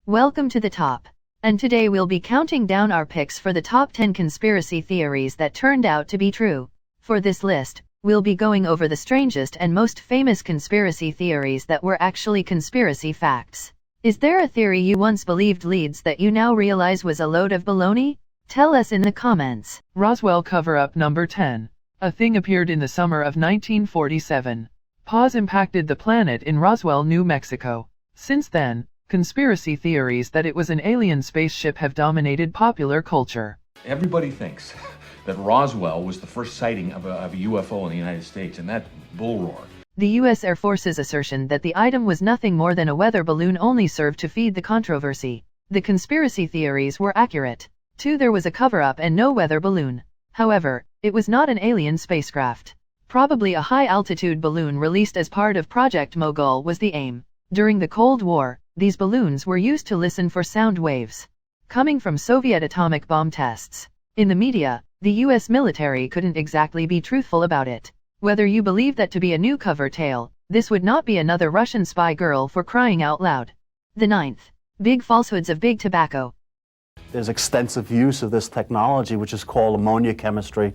Welcome to the top. And today we'll be counting down our picks for the top 10 conspiracy theories that turned out to be true. For this list, we'll be going over the strangest and most famous conspiracy theories that were actually conspiracy facts. Is there a theory you once believed leads that you now realize was a load of baloney? Tell us in the comments. Roswell Cover-Up number 10. A thing appeared in the summer of 1947. Pause impacted the planet in Roswell, New Mexico. Since then, conspiracy theories that it was an alien spaceship have dominated popular culture. Everybody thinks that Roswell was the first sighting of a UFO in the United States, and that bull roar. The U.S. Air Force's assertion that the item was nothing more than a weather balloon only served to feed the controversy. The conspiracy theories were accurate. There was a cover-up and no weather balloon. However, it was not an alien spacecraft. Probably a high-altitude balloon released as part of Project Mogul was the aim. During the Cold War, these balloons were used to listen for sound waves coming from Soviet atomic bomb tests. In the media, the U.S. military couldn't exactly be truthful about it. Whether you believe that to be a new cover tale, this would not be another Russian spy girl for crying out loud. The 9th. Big falsehoods of big tobacco. There's extensive use of this technology, which is called ammonia chemistry,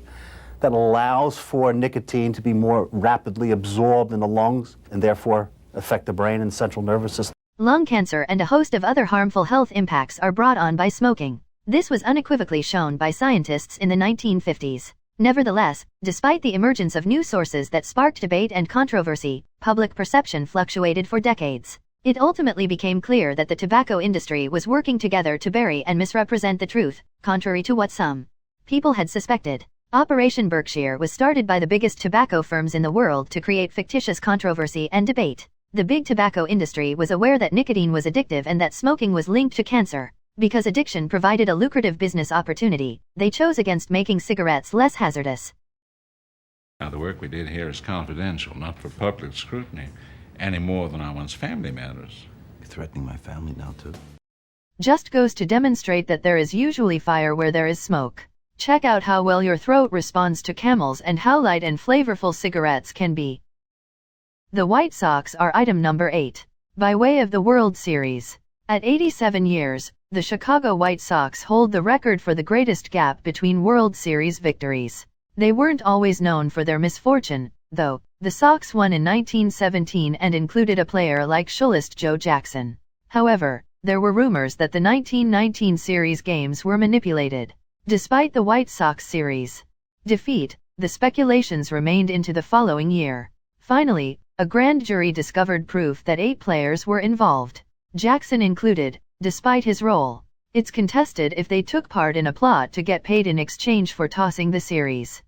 that allows for nicotine to be more rapidly absorbed in the lungs and therefore affect the brain and central nervous system. Lung cancer and a host of other harmful health impacts are brought on by smoking. This was unequivocally shown by scientists in the 1950s. Nevertheless, despite the emergence of new sources that sparked debate and controversy, public perception fluctuated for decades. It ultimately became clear that the tobacco industry was working together to bury and misrepresent the truth, contrary to what some people had suspected. Operation Berkshire was started by the biggest tobacco firms in the world to create fictitious controversy and debate. The big tobacco industry was aware that nicotine was addictive and that smoking was linked to cancer. Because addiction provided a lucrative business opportunity, they chose against making cigarettes less hazardous. Now, the work we did here is confidential, not for public scrutiny, any more than our one's family matters. You're threatening my family now, too? Just goes to demonstrate that there is usually fire where there is smoke. Check out how well your throat responds to Camels and how light and flavorful cigarettes can be. The White Sox are item number 8. By way of the World Series. At 87 years, the Chicago White Sox hold the record for the greatest gap between World Series victories. They weren't always known for their misfortune, though. The Sox won in 1917 and included a player like Schulist Joe Jackson. However, there were rumors that the 1919 series games were manipulated. Despite the White Sox series defeat, the speculations remained into the following year. Finally, a grand jury discovered proof that 8 players were involved, Jackson included, despite his role. It's contested if they took part in a plot to get paid in exchange for tossing the series.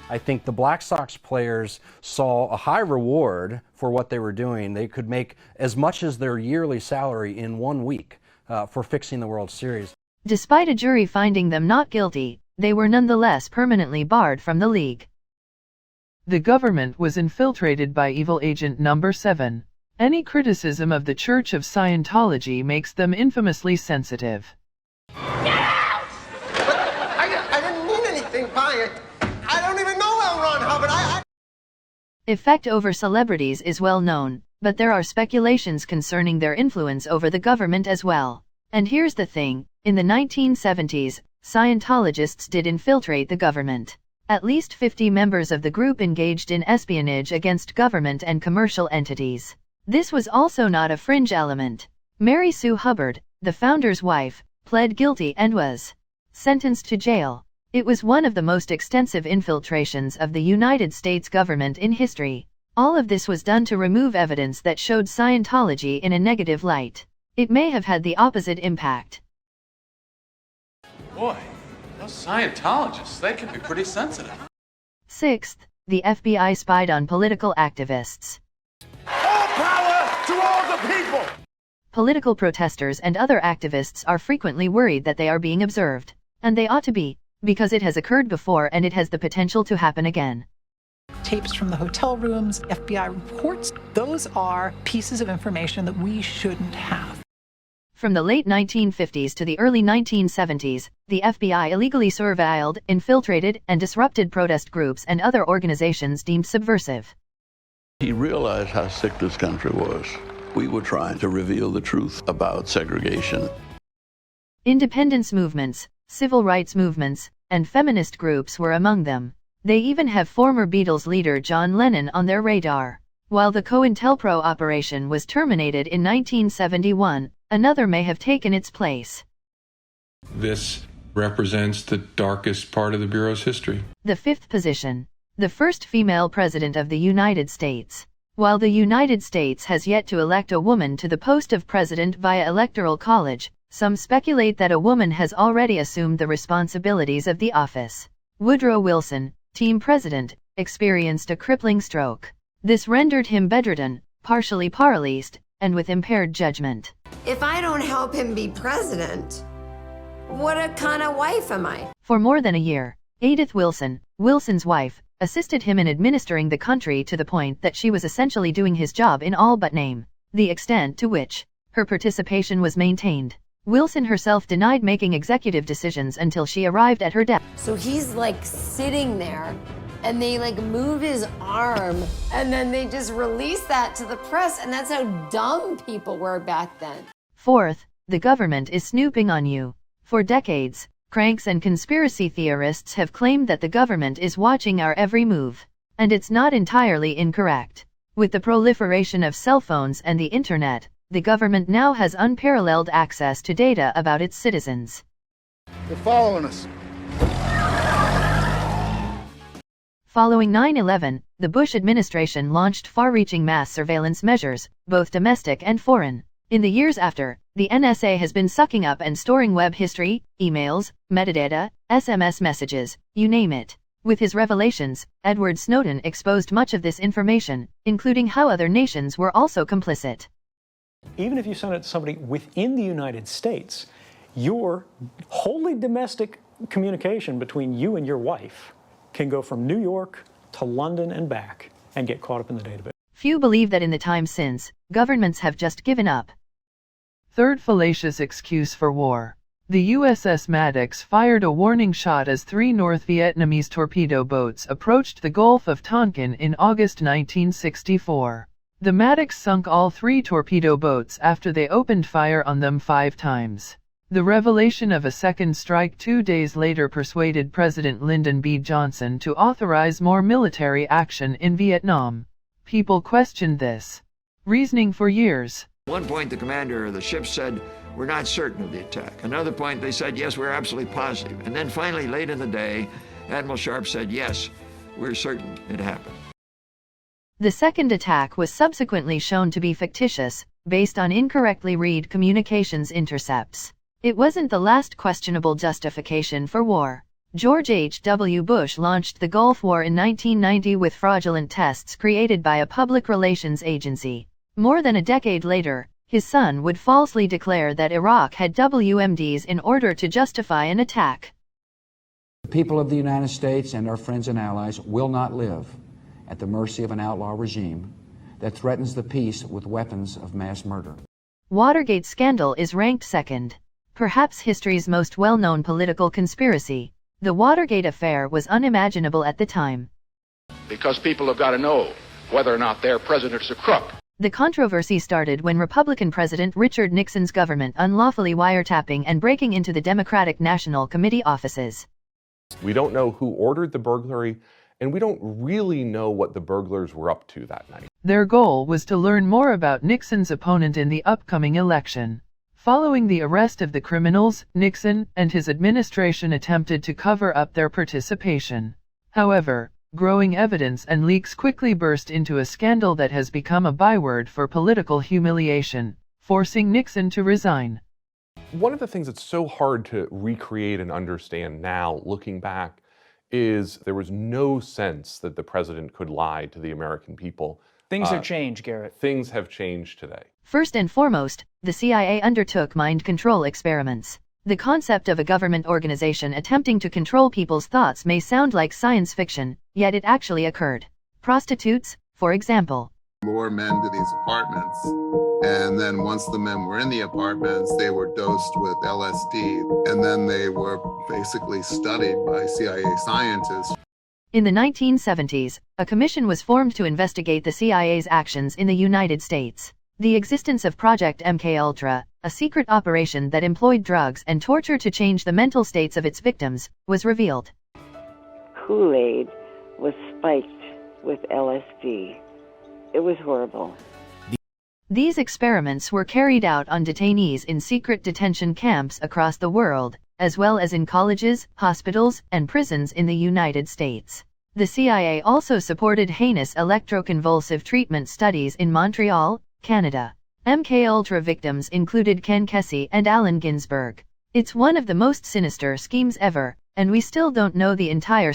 I think the Black Sox players saw a high reward for what they were doing. They could make as much as their yearly salary in 1 week for fixing the World Series. Despite a jury finding them not guilty, they were nonetheless permanently barred from the league. The government was infiltrated by evil agent number 7. Any criticism of the Church of Scientology makes them infamously sensitive. Get out! But I didn't mean anything by it. I don't even know L. Ron Hubbard. Effect over celebrities is well known, but there are speculations concerning their influence over the government as well. And here's the thing, in the 1970s, Scientologists did infiltrate the government. At least 50 members of the group engaged in espionage against government and commercial entities. This was also not a fringe element. Mary Sue Hubbard, the founder's wife, pled guilty and was sentenced to jail. It was one of the most extensive infiltrations of the United States government in history. All of this was done to remove evidence that showed Scientology in a negative light. It may have had the opposite impact. Boy, those Scientologists, they can be pretty sensitive. 6th, the FBI spied on political activists. All power to all the people! Political protesters and other activists are frequently worried that they are being observed. And they ought to be, because it has occurred before and it has the potential to happen again. Tapes from the hotel rooms, FBI reports, those are pieces of information that we shouldn't have. From the late 1950s to the early 1970s, the FBI illegally surveilled, infiltrated, and disrupted protest groups and other organizations deemed subversive. He realized how sick this country was. We were trying to reveal the truth about segregation. Independence movements, civil rights movements, and feminist groups were among them. They even have former Beatles leader John Lennon on their radar. While the COINTELPRO operation was terminated in 1971, another may have taken its place. This represents the darkest part of the Bureau's history. The fifth position. The first female president of the United States. While the United States has yet to elect a woman to the post of president via electoral college, some speculate that a woman has already assumed the responsibilities of the office. Woodrow Wilson, team president, experienced a crippling stroke. This rendered him bedridden, partially paralyzed, and with impaired judgment. If I don't help him be president, what a kind of wife am I? For more than a year, Edith Wilson, Wilson's wife, assisted him in administering the country to the point that she was essentially doing his job in all but name. The extent to which her participation was maintained. Wilson herself denied making executive decisions until she arrived at her death. So he's like sitting there and they like move his arm and then they just release that to the press, and that's how dumb people were back then. Fourth, the government is snooping on you. For decades, cranks and conspiracy theorists have claimed that the government is watching our every move. And it's not entirely incorrect. With the proliferation of cell phones and the internet, the government now has unparalleled access to data about its citizens. They're following us. Following 9/11, the Bush administration launched far-reaching mass surveillance measures, both domestic and foreign. In the years after, the NSA has been sucking up and storing web history, emails, metadata, SMS messages, you name it. With his revelations, Edward Snowden exposed much of this information, including how other nations were also complicit. Even if you send it to somebody within the United States, your wholly domestic communication between you and your wife can go from New York to London and back and get caught up in the database. Few believe that in the time since, governments have just given up. Third fallacious excuse for war. The USS Maddox fired a warning shot as 3 North Vietnamese torpedo boats approached the Gulf of Tonkin in August 1964. The Maddox sunk all 3 torpedo boats after they opened fire on them 5 times. The revelation of a second strike 2 days later persuaded President Lyndon B. Johnson to authorize more military action in Vietnam. People questioned this reasoning for years. At one point, the commander of the ship said, "We're not certain of the attack." Another point, they said, "Yes, we're absolutely positive." And then finally, late in the day, Admiral Sharp said, "Yes, we're certain it happened." The second attack was subsequently shown to be fictitious, based on incorrectly read communications intercepts. It wasn't the last questionable justification for war. George H.W. Bush launched the Gulf War in 1990 with fraudulent tests created by a public relations agency. More than a decade later, his son would falsely declare that Iraq had WMDs in order to justify an attack. The people of the United States and our friends and allies will not live at the mercy of an outlaw regime that threatens the peace with weapons of mass murder. Watergate Scandal is ranked second. Perhaps history's most well-known political conspiracy. The Watergate affair was unimaginable at the time. Because people have got to know whether or not their president's a crook. The controversy started when Republican President Richard Nixon's government unlawfully wiretapping and breaking into the Democratic National Committee offices. We don't know who ordered the burglary, and we don't really know what the burglars were up to that night. Their goal was to learn more about Nixon's opponent in the upcoming election. Following the arrest of the criminals, Nixon and his administration attempted to cover up their participation. However, growing evidence and leaks quickly burst into a scandal that has become a byword for political humiliation, forcing Nixon to resign. One of the things that's so hard to recreate and understand now, looking back, is there was no sense that the president could lie to the American people. Things have changed, Garrett. Things have changed today. First and foremost, the CIA undertook mind control experiments. The concept of a government organization attempting to control people's thoughts may sound like science fiction, yet it actually occurred. Prostitutes, for example. Lure men to these apartments, and then once the men were in the apartments, they were dosed with LSD, and then they were basically studied by CIA scientists. In the 1970s, a commission was formed to investigate the CIA's actions in the United States. The existence of Project MKUltra, a secret operation that employed drugs and torture to change the mental states of its victims, was revealed. Kool-Aid was spiked with LSD. It was horrible. These experiments were carried out on detainees in secret detention camps across the world, as well as in colleges, hospitals, and prisons in the United States. The CIA also supported heinous electroconvulsive treatment studies in Montreal, Canada. MKUltra victims included Ken Kesey and Allen Ginsberg. It's one of the most sinister schemes ever, and we still don't know the entire